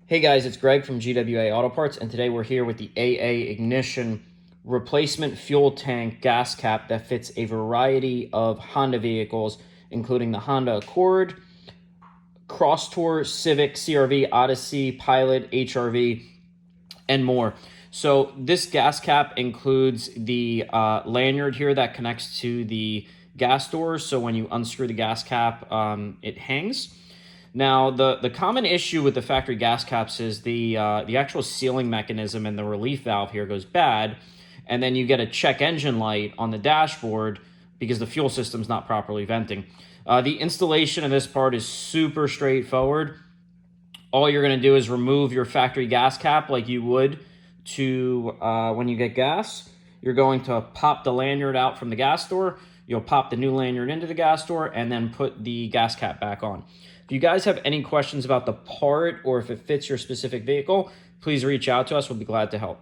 Hey guys, it's Greg from GWA Auto Parts, and today we're here with the AA Ignition replacement fuel tank gas cap that fits a variety of Honda vehicles, including the Honda Accord, Crosstour, Civic, CRV, Odyssey, Pilot, HRV, and more. So this gas cap includes the lanyard here that connects to the gas doors. So when you unscrew the gas cap, it hangs. Now, the common issue with the factory gas caps is the actual sealing mechanism and the relief valve here goes bad, and then you get a check engine light on the dashboard because the fuel system's not properly venting. The installation of this part is super straightforward. All you're going to do is remove your factory gas cap like you would to when you get gas. You're going to pop the lanyard out from the gas door. You'll pop the new lanyard into the gas door and then put the gas cap back on. If you guys have any questions about the part or if it fits your specific vehicle, please reach out to us. We'll be glad to help.